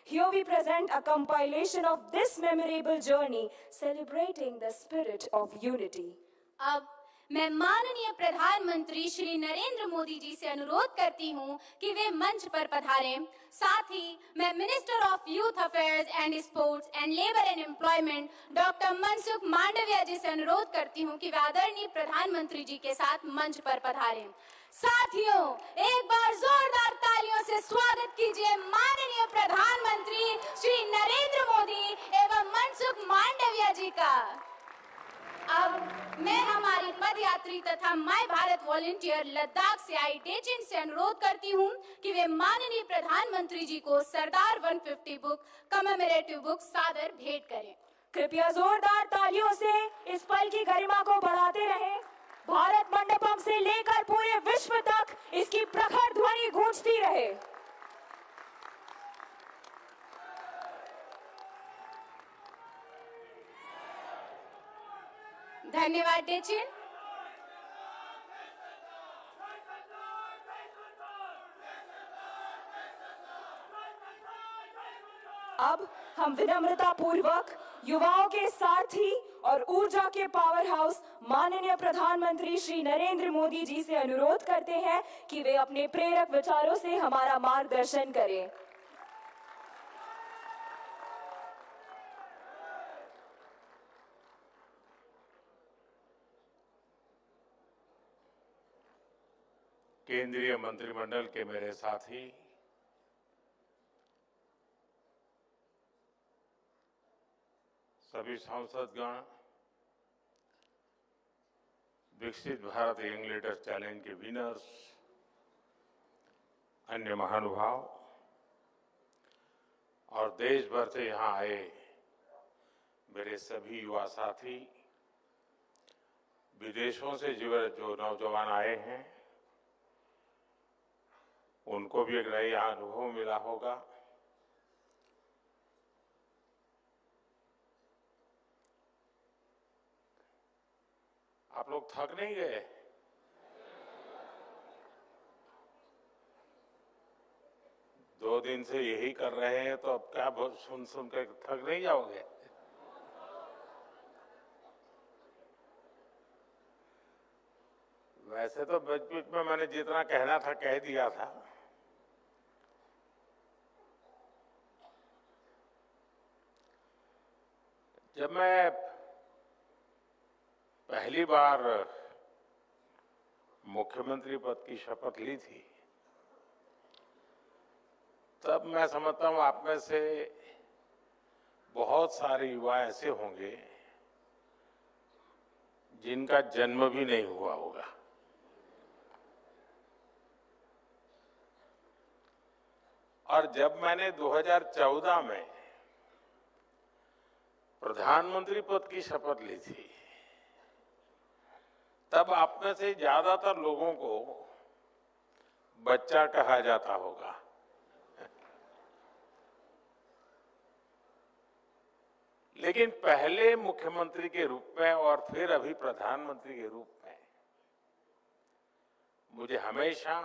Here we present a compilation of this memorable journey, celebrating the spirit of unity. अब मैं माननीय प्रधानमंत्री श्री नरेंद्र मोदी जी से अनुरोध करती हूं कि वे मंच पर पधारें। साथ ही मैं minister of youth affairs and sports and labour and employment doctor Mansukh Mandaviya ji से अनुरोध करती हूं कि वे आदरणीय प्रधानमंत्री जी के साथ मंच पर पधारें। साथियों, एक बार जोरदार तालियों से स्वागत कीजिए माननीय प्रधानमंत्री श्री नरेंद्र मोदी एवं मनसुख मांडविया जी का। अब मैं हमारी पदयात्री तथा माय भारत वॉलंटियर लद्दाख से आई डेचिन से अनुरोध करती हूं कि वे माननीय प्रधानमंत्री जी को सरदार 150 बुक कमेमोरेटिव बुक सादर भेंट करें। कृपया जोरदार तालियों से इस पल की गरिमा को बढ़ाते रहें। भारत मंडपम से लेकर पूरे विश्व तक इसकी प्रखर ध्वनि गूंजती रहे। धन्यवाद डेचिन। अब हम विनम्रता पूर्वक युवाओं के सारथी और ऊर्जा के पावर हाउस माननीय प्रधानमंत्री श्री नरेंद्र मोदी जी से अनुरोध करते हैं कि वे अपने प्रेरक विचारों से हमारा मार्गदर्शन करें। केंद्रीय मंत्रिमंडल के मेरे साथी, सभी सांसदगण, विकसित भारत यंग लीडर्स चैलेंज के विनर्स, अन्य महानुभाव और देश भर से यहां आए मेरे सभी युवा साथी, विदेशों से जो नौजवान आए हैं उनको भी एक नया अनुभव मिला होगा। आप लोग थक नहीं गए? दो दिन से यही कर रहे हैं तो अब क्या सुन सुन कर थक नहीं जाओगे? वैसे तो बीच में मैंने जितना कहना था कह दिया था। जब मैं पहली बार मुख्यमंत्री पद की शपथ ली थी तब मैं समझता हूं आप में से बहुत सारे युवा ऐसे होंगे जिनका जन्म भी नहीं हुआ होगा। और जब मैंने 2014 में प्रधानमंत्री पद की शपथ ली थी तब आप में से ज्यादातर लोगों को बच्चा कहा जाता होगा। लेकिन पहले मुख्यमंत्री के रूप में और फिर अभी प्रधानमंत्री के रूप में मुझे हमेशा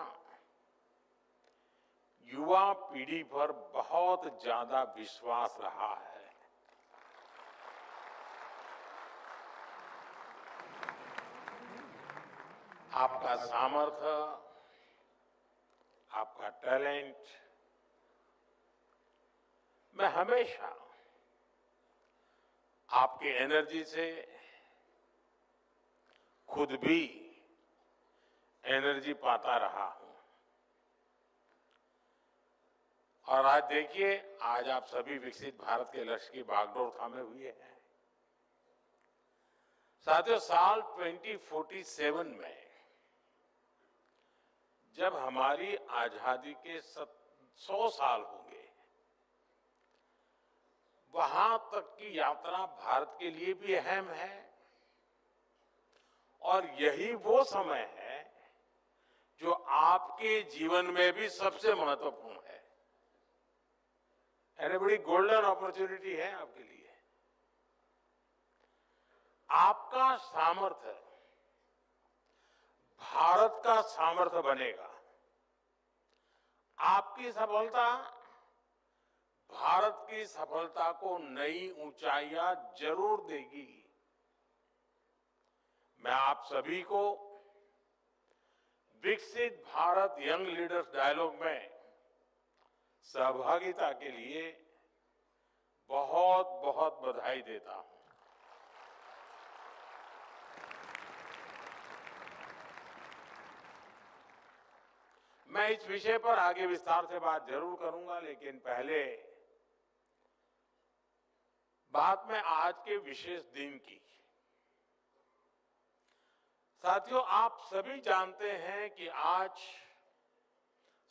युवा पीढ़ी पर बहुत ज्यादा विश्वास रहा है। आपका सामर्थ्य, आपका टैलेंट, मैं हमेशा आपकी एनर्जी से खुद भी एनर्जी पाता रहा हूं। और आज देखिए, आज आप सभी विकसित भारत के लक्ष्य की बागडोर थामे हुए हैं। साथियों, साल 2047 में जब हमारी आजादी के 100 साल होंगे, वहां तक की यात्रा भारत के लिए भी अहम है और यही वो समय है जो आपके जीवन में भी सबसे महत्वपूर्ण है। यानी बड़ी गोल्डन अपॉर्चुनिटी है आपके लिए। आपका सामर्थ्य भारत का सामर्थ्य बनेगा। आपकी सफलता भारत भारत की सफलता को नई ऊंचाइयां जरूर देगी। मैं आप सभी को विकसित भारत यंग लीडर्स डायलॉग में सहभागिता के लिए बहुत बहुत बधाई देता हूं। मैं इस विषय पर आगे विस्तार से बात जरूर करूंगा, लेकिन पहले बात में आज के विशेष दिन की। साथियों, आप सभी जानते हैं कि आज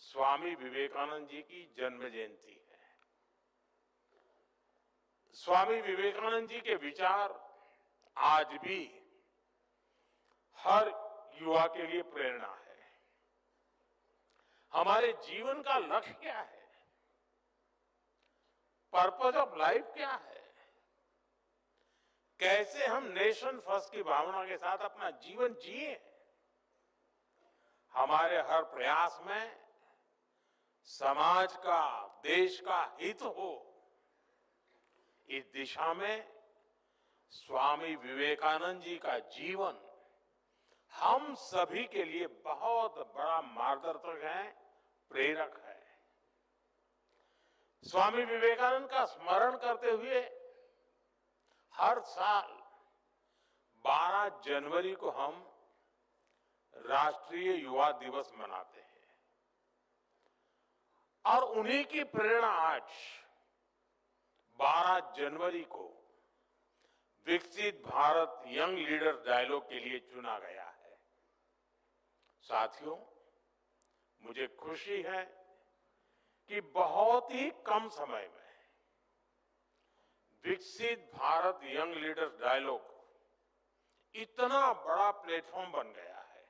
स्वामी विवेकानंद जी की जन्म जयंती है। स्वामी विवेकानंद जी के विचार आज भी हर युवा के लिए प्रेरणा है। हमारे जीवन का लक्ष्य क्या है? पर्पस ऑफ लाइफ क्या है? कैसे हम नेशन फर्स्ट की भावना के साथ अपना जीवन जिए? हमारे हर प्रयास में समाज का, देश का हित हो, इस दिशा में स्वामी विवेकानंद जी का जीवन हम सभी के लिए बहुत बड़ा मार्गदर्शक है, प्रेरक है। स्वामी विवेकानंद का स्मरण करते हुए हर साल 12 जनवरी को हम राष्ट्रीय युवा दिवस मनाते हैं और उन्हीं की प्रेरणा आज 12 जनवरी को विकसित भारत यंग लीडर डायलॉग के लिए चुना गया है। साथियों, मुझे खुशी है कि बहुत ही कम समय में विकसित भारत यंग लीडर्स डायलॉग इतना बड़ा प्लेटफॉर्म बन गया है।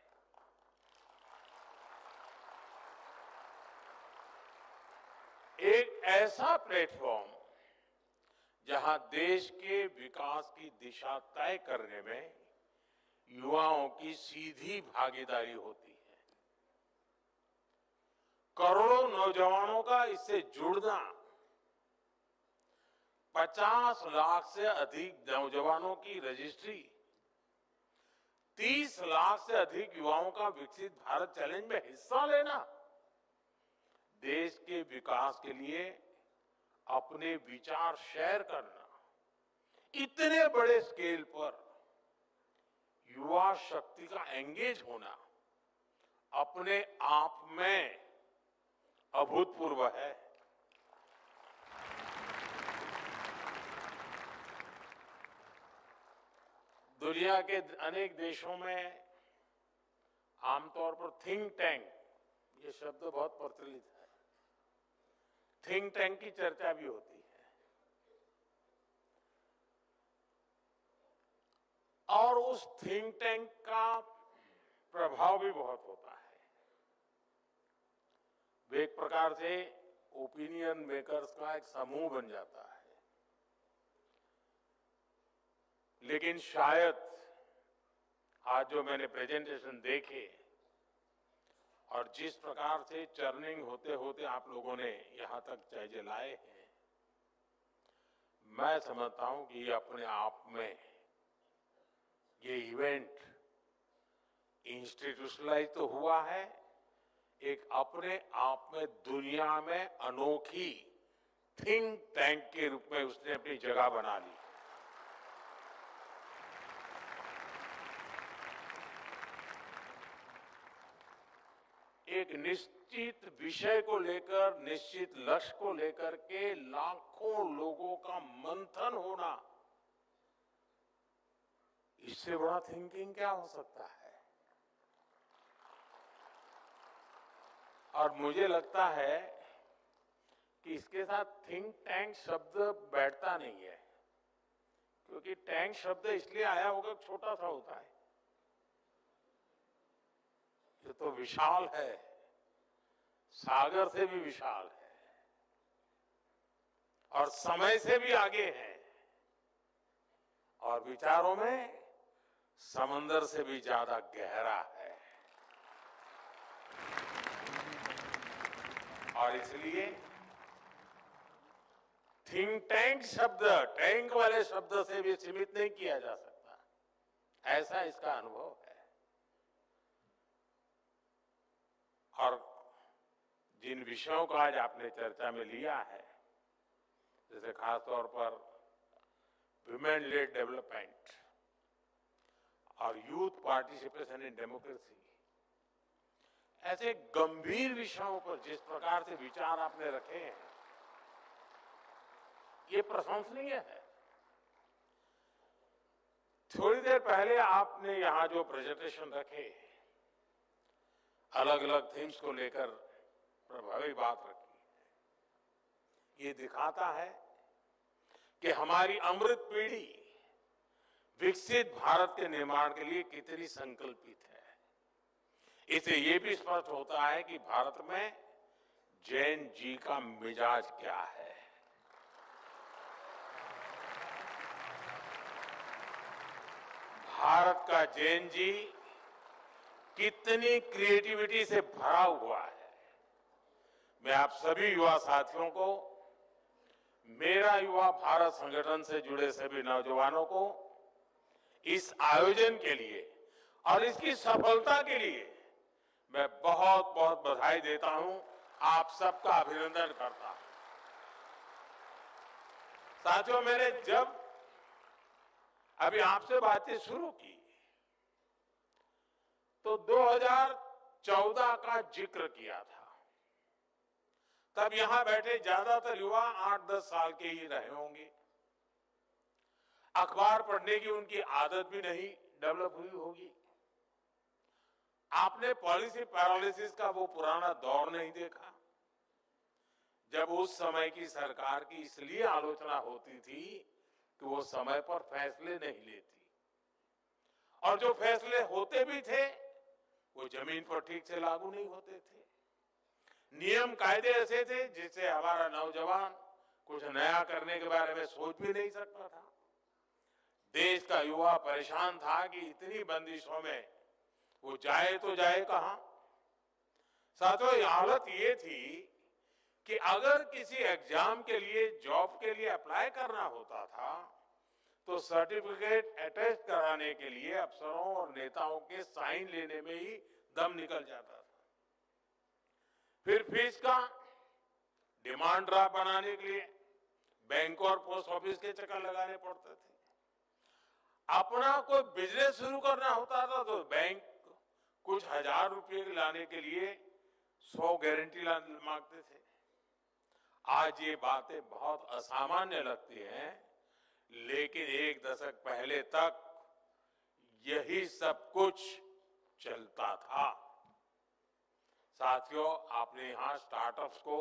एक ऐसा प्लेटफॉर्म जहां देश के विकास की दिशा तय करने में युवाओं की सीधी भागीदारी होती है। करोड़ों नौजवानों का इससे जुड़ना, 50 लाख से अधिक नौजवानों की रजिस्ट्री, 30 लाख से अधिक युवाओं का विकसित भारत चैलेंज में हिस्सा लेना, देश के विकास के लिए अपने विचार शेयर करना, इतने बड़े स्केल पर युवा शक्ति का एंगेज होना अपने आप में अभूतपूर्व है। दुनिया के अनेक देशों में आमतौर पर थिंक टैंक, ये शब्द बहुत प्रचलित है, थिंक टैंक की चर्चा भी होती है और उस थिंक टैंक का प्रभाव भी बहुत होता है। वे एक प्रकार से ओपिनियन मेकर्स का एक समूह बन जाता है। लेकिन शायद आज जो मैंने प्रेजेंटेशन देखे और जिस प्रकार से चर्निंग होते होते आप लोगों ने यहां तक चीजें लाए हैं, मैं समझता हूं कि ये अपने आप में ये इवेंट इंस्टीट्यूशनलाइज तो हुआ है, एक अपने आप में दुनिया में अनोखी थिंक टैंक के रूप में उसने अपनी जगह बना ली। एक निश्चित विषय को लेकर, निश्चित लक्ष्य को लेकर के लाखों लोगों का मंथन होना, इससे बड़ा थिंकिंग क्या हो सकता है? और मुझे लगता है कि इसके साथ थिंक टैंक शब्द बैठता नहीं है, क्योंकि टैंक शब्द इसलिए आया होगा छोटा सा होता है। ये तो विशाल है, सागर से भी विशाल है और समय से भी आगे है और विचारों में समंदर से भी ज्यादा गहरा है। और इसलिए थिंक टैंक शब्द टैंक वाले शब्द से भी सीमित नहीं किया जा सकता, ऐसा इसका अनुभव है। और जिन विषयों का आज आपने चर्चा में लिया है, जैसे खासतौर पर वुमेन लेड डेवलपमेंट और यूथ पार्टिसिपेशन इन डेमोक्रेसी, ऐसे गंभीर विषयों पर जिस प्रकार से विचार आपने रखे हैं, ये प्रशंसनीय है। थोड़ी देर पहले आपने यहां जो प्रेजेंटेशन रखे, अलग अलग थीम्स को लेकर प्रभावी बात रखी, ये दिखाता है कि हमारी अमृत पीढ़ी विकसित भारत के निर्माण के लिए कितनी संकल्पित है। इससे ये भी स्पष्ट होता है कि भारत में जैन जी का मिजाज क्या है। भारत का जैन जी कितनी क्रिएटिविटी से भरा हुआ है। मैं आप सभी युवा साथियों को, मेरा युवा भारत संगठन से जुड़े सभी नौजवानों को इस आयोजन के लिए और इसकी सफलता के लिए मैं बहुत बहुत बधाई देता हूं, आप सबका अभिनंदन करता हूं। साथियों, मैंने जब अभी आपसे बातें शुरू की तो 2014 का जिक्र किया था। तब यहां बैठे ज्यादातर युवा 8-10 साल के ही रहे होंगे। अखबार पढ़ने की उनकी आदत भी नहीं डेवलप हुई होगी। आपने पॉलिसी पैरालिसिस का वो पुराना दौर नहीं देखा, जब उस समय की सरकार की इसलिए आलोचना होती थी कि वो समय पर फैसले नहीं लेती, और जो फैसले होते भी थे वो जमीन पर ठीक से लागू नहीं होते थे। नियम कायदे ऐसे थे जिससे हमारा नौजवान कुछ नया करने के बारे में सोच भी नहीं सकता था। देश का युवा परेशान था कि इतनी बंदिशों में वो जाए तो जाए कहां। साथियों, ये हालत ये थी कि अगर किसी एग्जाम के लिए, जॉब के लिए अप्लाई करना होता था तो सर्टिफिकेट अटेस्ट कराने के लिए अफसरों और नेताओं के साइन लेने में ही दम निकल जाता था। फिर फीस का डिमांड ड्राफ्ट बनाने के लिए बैंक और पोस्ट ऑफिस के चक्कर लगाने पड़ते थे। अपना कोई बिजनेस शुरू करना होता था तो बैंक कुछ हजार रुपए लाने के लिए 100 गारंटी मांगते थे। आज ये बातें बहुत असामान्य लगती हैं, लेकिन एक दशक पहले तक यही सब कुछ चलता था। साथियों, आपने यहां स्टार्टअप्स को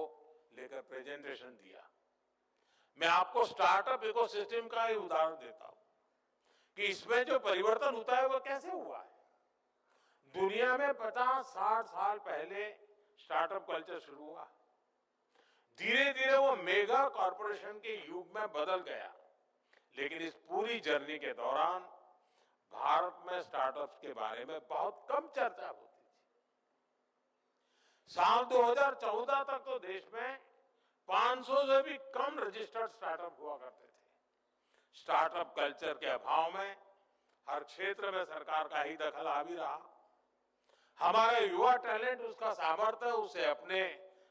लेकर प्रेजेंटेशन दिया। मैं आपको स्टार्टअप इकोसिस्टम का ही उदाहरण देता हूं कि इसमें जो परिवर्तन होता है वो कैसे हुआ है। दुनिया में 50-60 साल पहले स्टार्टअप कल्चर शुरू हुआ, धीरे धीरे वो मेगा कॉरपोरेशन के युग में बदल गया। लेकिन इस पूरी जर्नी के दौरान भारत में स्टार्टअप्स के बारे में बहुत कम चर्चा होती थी। साल 2014 तक तो देश में 500 से भी कम रजिस्टर्ड स्टार्टअप हुआ करते थे। स्टार्टअप कल्चर के अभाव में हर क्षेत्र में सरकार का ही दखल आ भी रहा। हमारा युवा टैलेंट, उसका सामर्थ्य, उसे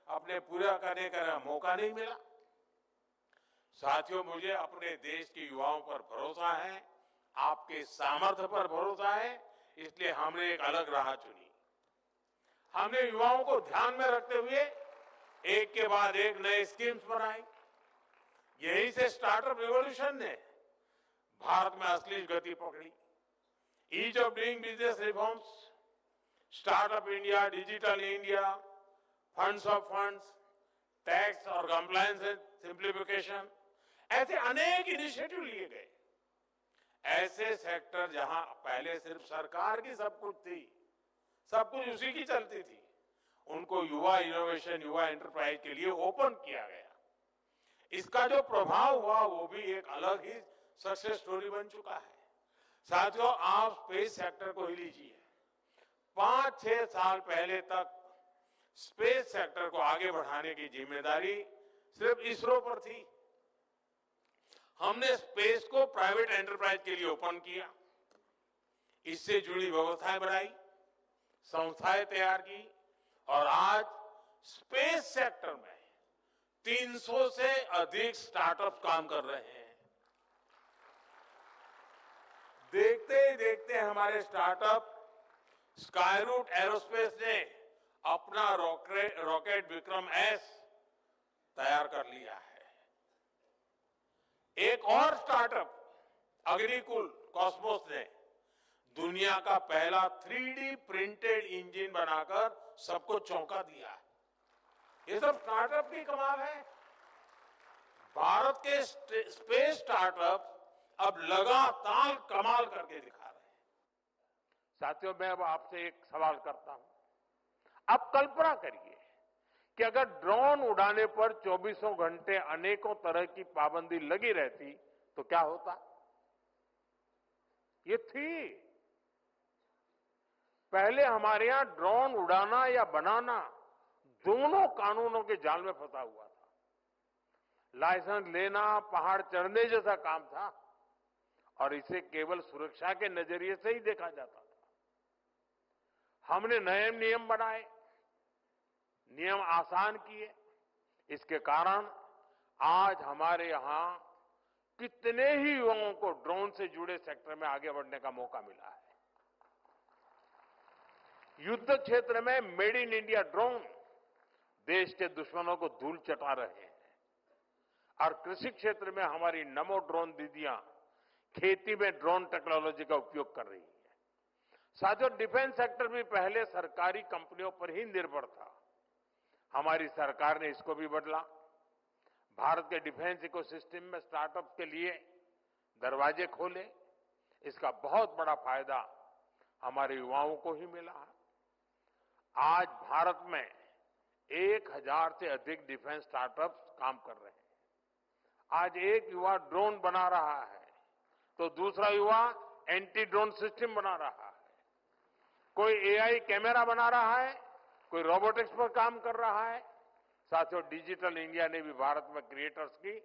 अपने पूरा करने का मौका नहीं मिला। साथियों, मुझे अपने देश के युवाओं पर भरोसा है, आपके सामर्थ्य पर भरोसा है, इसलिए हमने एक अलग राह चुनी। हमने युवाओं को ध्यान में रखते हुए एक के बाद एक नए स्कीम्स बनाई। यहीं से स्टार्टअप रिवॉल्यूशन ने भारत में असली गति पकड़ी। Ease of doing business reforms, startup India, digital India, funds of funds, tax और कंप्लायंस सिंप्लीफिकेशन, ऐसे अनेक इनिशिएटिव लिए गए। ऐसे सेक्टर जहां पहले सिर्फ सरकार की सब कुछ थी, सब कुछ उसी की चलती थी, उनको युवा इनोवेशन, युवा एंटरप्राइज के लिए ओपन किया गया। इसका जो प्रभाव हुआ वो भी एक अलग ही सक्सेस स्टोरी बन चुका है। साथियों, आप स्पेस सेक्टर को ही लीजिए। 5-6 साल पहले तक स्पेस सेक्टर को आगे बढ़ाने की जिम्मेदारी सिर्फ इसरो पर थी। हमने स्पेस को प्राइवेट एंटरप्राइज के लिए ओपन किया, इससे जुड़ी व्यवस्थाएं बनाई, संस्थाएं तैयार की और आज स्पेस सेक्टर में 300 से अधिक स्टार्टअप काम कर रहे हैं। देखते ही देखते हमारे स्टार्टअप स्काईरूट एरोस्पेस ने अपना रॉकेट विक्रम एस तैयार कर लिया है। एक और स्टार्टअप अग्निकुल कॉस्मोस ने दुनिया का पहला 3D प्रिंटेड इंजन बनाकर सबको चौंका दिया है। ये सब स्टार्टअप की कमाल है। भारत के स्पेस स्टार्टअप अब लगातार कमाल करके दिखा रहे हैं। साथियों, मैं अब आपसे एक सवाल करता हूं। आप कल्पना करिए कि अगर ड्रोन उड़ाने पर 24 घंटे अनेकों तरह की पाबंदी लगी रहती तो क्या होता? ये थी। पहले हमारे यहां ड्रोन उड़ाना या बनाना दोनों कानूनों के जाल में फंसा हुआ था। लाइसेंस लेना पहाड़ चढ़ने जैसा काम था और इसे केवल सुरक्षा के नजरिए से ही देखा जाता था। हमने नए नियम बनाए, नियम आसान किए। इसके कारण आज हमारे यहां कितने ही युवाओं को ड्रोन से जुड़े सेक्टर में आगे बढ़ने का मौका मिला है। युद्ध क्षेत्र में मेड इन इंडिया ड्रोन देश के दुश्मनों को धूल चटा रहे हैं और कृषि क्षेत्र में हमारी नमो ड्रोन दीदियां खेती में ड्रोन टेक्नोलॉजी का उपयोग कर रही है। साथियों, डिफेंस सेक्टर भी पहले सरकारी कंपनियों पर ही निर्भर था। हमारी सरकार ने इसको भी बदला। भारत के डिफेंस इकोसिस्टम में स्टार्टअप के लिए दरवाजे खोले। इसका बहुत बड़ा फायदा हमारे युवाओं को ही मिला है। आज भारत में 1000 से अधिक डिफेंस स्टार्टअप्स काम कर रहे हैं। आज एक युवा ड्रोन बना रहा है तो दूसरा युवा एंटी ड्रोन सिस्टम बना रहा है। कोई एआई कैमरा बना रहा है, कोई रोबोटिक्स पर काम कर रहा है। साथियों, डिजिटल इंडिया ने भी भारत में क्रिएटर्स की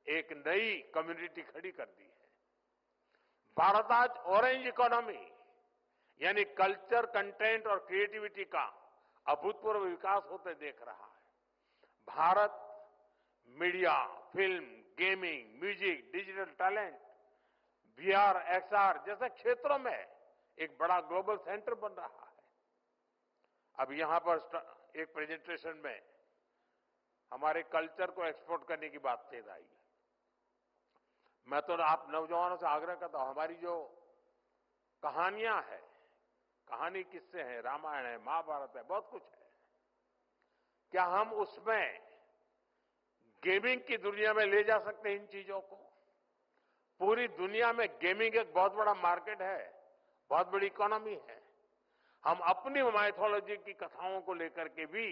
एक नई कम्युनिटी खड़ी कर दी है। भारत आज ऑरेंज इकोनॉमी यानी कल्चर, कंटेंट और क्रिएटिविटी का अभूतपूर्व विकास होते देख रहा है। Bharat media, film, gaming, music, digital talent, VR, XR जैसे क्षेत्रों में एक बड़ा ग्लोबल सेंटर बन रहा है। अब यहां पर एक प्रेजेंटेशन में हमारे कल्चर को एक्सपोर्ट करने की बात कही आई। मैं तो आप नौजवानों से आग्रह करता हूं, हमारी जो कहानियां हैं, कहानी किस्से हैं, रामायण है, महाभारत है, बहुत कुछ है। क्या हम उसमें गेमिंग की दुनिया में ले जा सकते हैं इन चीजों को? पूरी दुनिया में गेमिंग एक बहुत बड़ा मार्केट है, बहुत बड़ी इकोनॉमी है। हम अपनी माइथोलॉजी की कथाओं को लेकर के भी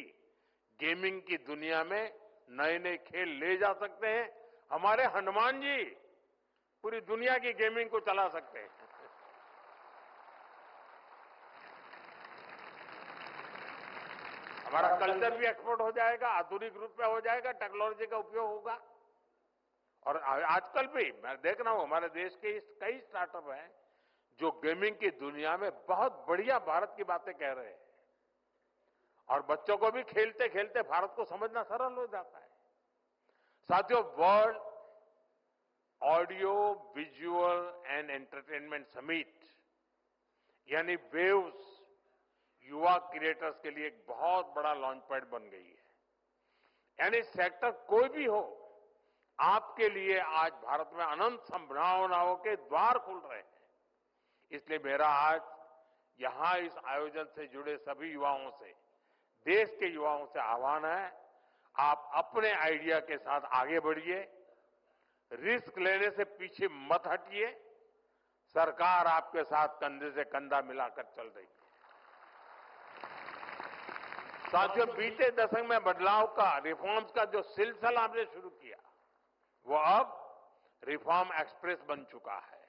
गेमिंग की दुनिया में नए नए खेल ले जा सकते हैं। हमारे हनुमान जी पूरी दुनिया की गेमिंग को चला सकते हैं। हमारा कल्चर भी एक्सपोर्ट हो जाएगा, आधुनिक रूप में हो जाएगा, टेक्नोलॉजी का उपयोग होगा। और आजकल भी मैं देख रहा हूं हमारे देश के कई स्टार्टअप हैं जो गेमिंग की दुनिया में बहुत बढ़िया भारत की बातें कह रहे हैं और बच्चों को भी खेलते खेलते भारत को समझना सरल हो जाता है। साथियों, world audio visual and entertainment summit यानी वेव्स युवा क्रिएटर्स के लिए एक बहुत बड़ा लॉन्च पैड बन गई है। यानी सेक्टर कोई भी हो, आपके लिए आज भारत में अनंत संभावनाओं के द्वार खुल रहे हैं। इसलिए मेरा आज यहां इस आयोजन से जुड़े सभी युवाओं से, देश के युवाओं से आह्वान है, आप अपने आइडिया के साथ आगे बढ़िए, रिस्क लेने से पीछे मत हटिए। सरकार आपके साथ कंधे से कंधा मिलाकर चल रही है। साथियों, बीते दशक में बदलाव का, रिफॉर्म्स का जो सिलसिला हमने शुरू किया वो अब रिफॉर्म एक्सप्रेस बन चुका है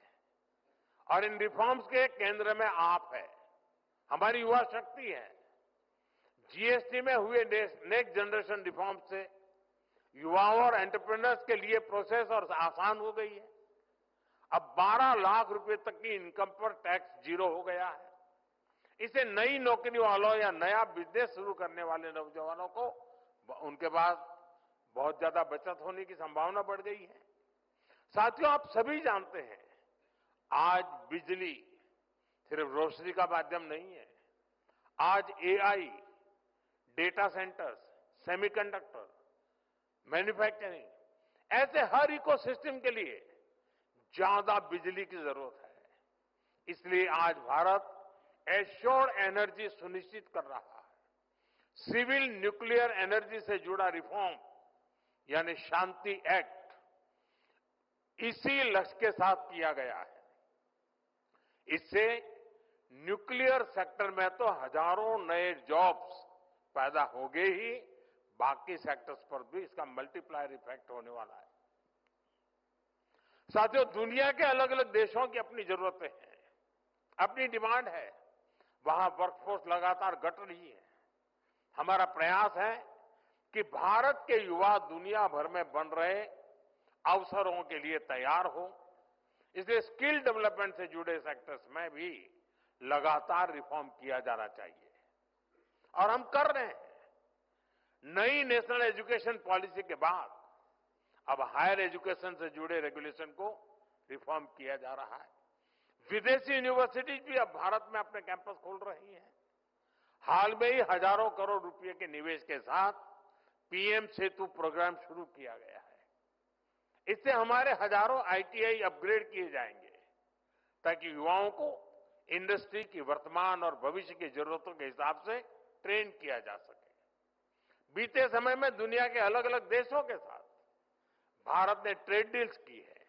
और इन रिफॉर्म्स के केंद्र में आप है, हमारी युवा शक्ति है। जीएसटी में हुए नेक्स्ट जनरेशन रिफॉर्म से युवाओं और एंटरप्रेन्योर्स के लिए प्रोसेस और आसान हो गई है। अब 12 लाख रुपए तक की इनकम पर टैक्स जीरो हो गया है। इसे नई नौकरी वालों या नया बिजनेस शुरू करने वाले नौजवानों को उनके पास बहुत ज्यादा बचत होने की संभावना बढ़ गई है। साथियों, आप सभी जानते हैं आज बिजली सिर्फ रोशनी का माध्यम नहीं है। आज AI, data centres, semiconductor, manufacturing, ऐसे हर इकोसिस्टम के लिए ज्यादा बिजली की जरूरत है। इसलिए आज भारत एश्योर्ड एनर्जी सुनिश्चित कर रहा है। सिविल न्यूक्लियर एनर्जी से जुड़ा रिफॉर्म यानी शांति एक्ट इसी लक्ष्य के साथ किया गया है। इससे न्यूक्लियर सेक्टर में तो हजारों नए जॉब्स पैदा होंगे ही, बाकी सेक्टर्स पर भी इसका मल्टीप्लायर इफेक्ट होने वाला है। साथियों, दुनिया के अलग अलग देशों की अपनी जरूरतें हैं, अपनी डिमांड है। वहां वर्कफोर्स लगातार घट रही है। हमारा प्रयास है कि भारत के युवा दुनिया भर में बन रहे अवसरों के लिए तैयार हो। इसलिए स्किल डेवलपमेंट से जुड़े सेक्टर्स में भी लगातार रिफॉर्म किया जाना चाहिए और हम कर रहे हैं। नई नेशनल एजुकेशन पॉलिसी के बाद अब हायर एजुकेशन से जुड़े रेगुलेशन को रिफॉर्म किया जा रहा है। विदेशी यूनिवर्सिटीज भी अब भारत में अपने कैंपस खोल रही हैं। हाल में ही हजारों करोड़ रुपए के निवेश के साथ पीएम सेतु प्रोग्राम शुरू किया गया है। इससे हमारे हजारों आईटीआई अपग्रेड किए जाएंगे ताकि युवाओं को इंडस्ट्री की वर्तमान और भविष्य की जरूरतों के हिसाब से ट्रेन किया जा सके। बीते समय में दुनिया के अलग अलग देशों के साथ भारत ने ट्रेड डील्स की है।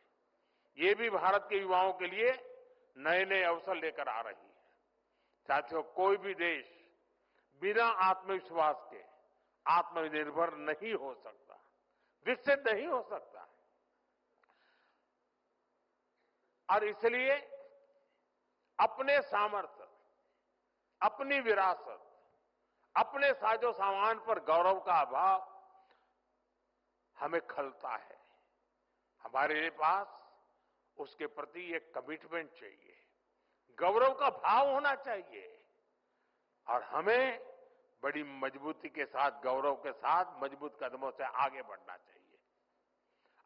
ये भी भारत के युवाओं के लिए नए नए अवसर लेकर आ रही है। साथियों, कोई भी देश बिना आत्मविश्वास के आत्मनिर्भर नहीं हो सकता, विकसित नहीं हो सकता। और इसलिए अपने सामर्थ्य, अपनी विरासत, अपने साजो सामान पर गौरव का अभाव हमें खलता है। हमारे पास उसके प्रति एक कमिटमेंट चाहिए, गौरव का भाव होना चाहिए और हमें बड़ी मजबूती के साथ, गौरव के साथ मजबूत कदमों से आगे बढ़ना चाहिए।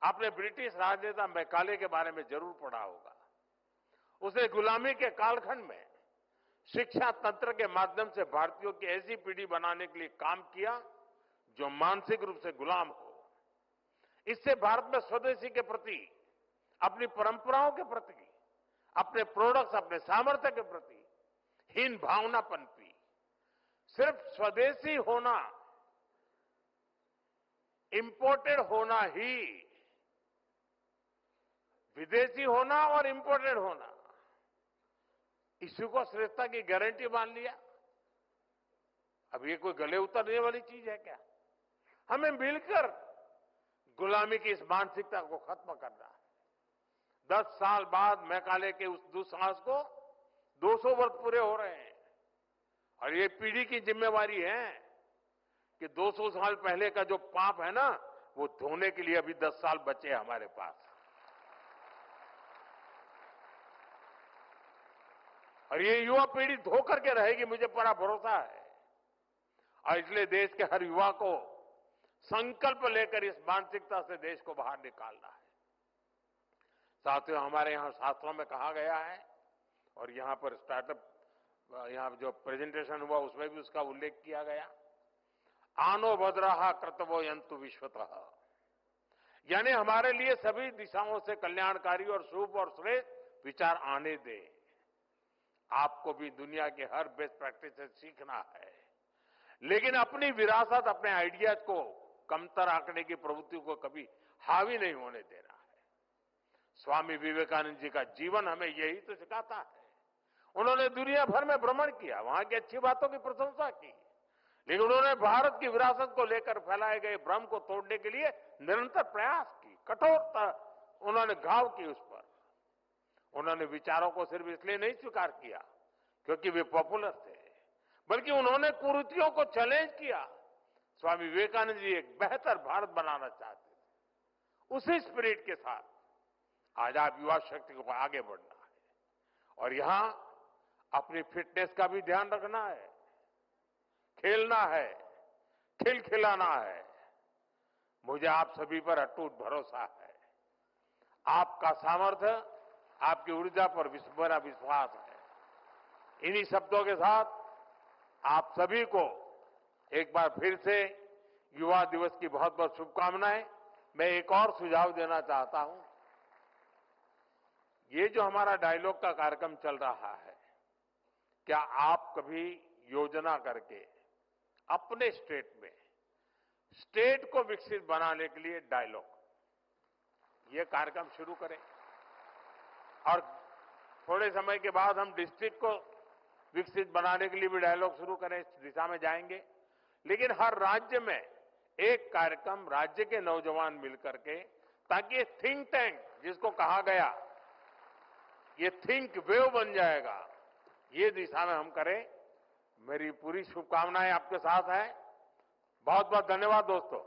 आपने ब्रिटिश राजनेता मैकाले के बारे में जरूर पढ़ा होगा। उसने गुलामी के कालखंड में शिक्षा तंत्र के माध्यम से भारतीयों की ऐसी पीढ़ी बनाने के लिए काम किया जो मानसिक रूप से गुलाम हो। इससे भारत में स्वदेशी के प्रति, अपनी परंपराओं के प्रति, अपने प्रोडक्ट्स, अपने सामर्थ्य के प्रति हीन भावना पनपी। सिर्फ स्वदेशी होना, इंपोर्टेड होना ही, विदेशी होना और इंपोर्टेड होना, इसी को श्रेष्ठता की गारंटी मान लिया। अब ये कोई गले उतरने वाली चीज है क्या? हमें मिलकर गुलामी की इस मानसिकता को खत्म करना है। 10 साल बाद मैकाले के उस दुस्साहस को 200 वर्ष पूरे हो रहे हैं और ये पीढ़ी की जिम्मेवारी है कि 200 साल पहले का जो पाप है ना, वो धोने के लिए अभी 10 साल बचे हैं हमारे पास। और ये युवा पीढ़ी धो करके रहेगी, मुझे पूरा भरोसा है। और इसलिए देश के हर युवा को संकल्प लेकर इस मानसिकता से देश को बाहर निकालना है। साथियों, हमारे यहां शास्त्रों में कहा गया है और यहां पर स्टार्टअप, यहां जो प्रेजेंटेशन हुआ उसमें भी उसका उल्लेख किया गया। आनो भद्रः कर्तव्यो यन्तु विश्वतः, यानी हमारे लिए सभी दिशाओं से कल्याणकारी और शुभ और श्रेष्ठ विचार आने दे। आपको भी दुनिया के हर बेस्ट प्रैक्टिस से सीखना है, लेकिन अपनी विरासत, अपने आइडियाज को कमतर आंकने की प्रवृत्ति को कभी हावी नहीं होने देना है। स्वामी विवेकानंद जी का जीवन हमें यही तो सिखाता है। उन्होंने दुनिया भर में भ्रमण किया, वहां की अच्छी बातों की प्रशंसा की, लेकिन उन्होंने भारत की विरासत को लेकर फैलाए गए भ्रम को तोड़ने के लिए निरंतर प्रयास की, कठोरता उन्होंने घाव की उस पर। उन्होंने विचारों को सिर्फ इसलिए नहीं स्वीकार किया क्योंकि वे पॉपुलर थे, बल्कि उन्होंने कुरीतियों को चैलेंज किया, स्वामी विवेकानंद जी एक बेहतर भारत बनाना चाहते थे। उसी स्पिरिट के साथ आज आप युवा शक्ति को आगे बढ़ना है और यहां अपनी फिटनेस का भी ध्यान रखना है, खेलना है, खिलखिलाना है। मुझे आप सभी पर अटूट भरोसा है। आपका सामर्थ्य, आपकी ऊर्जा पर मेरा विश्वास है। इन्हीं शब्दों के साथ आप सभी को एक बार फिर से युवा दिवस की बहुत बहुत शुभकामनाएं। मैं एक और सुझाव देना चाहता हूं। ये जो हमारा डायलॉग का कार्यक्रम चल रहा है, क्या आप कभी योजना करके अपने स्टेट में स्टेट को विकसित बनाने के लिए डायलॉग ये कार्यक्रम शुरू करें और थोड़े समय के बाद हम डिस्ट्रिक्ट को विकसित बनाने के लिए भी डायलॉग शुरू करें, इस दिशा में जाएंगे। लेकिन हर राज्य में एक कार्यक्रम राज्य के नौजवान मिलकर के, ताकि ये थिंक टैंक जिसको कहा गया ये थिंक वेव बन जाएगा, ये दिशा में हम करें। मेरी पूरी शुभकामनाएं आपके साथ है। बहुत बहुत धन्यवाद दोस्तों।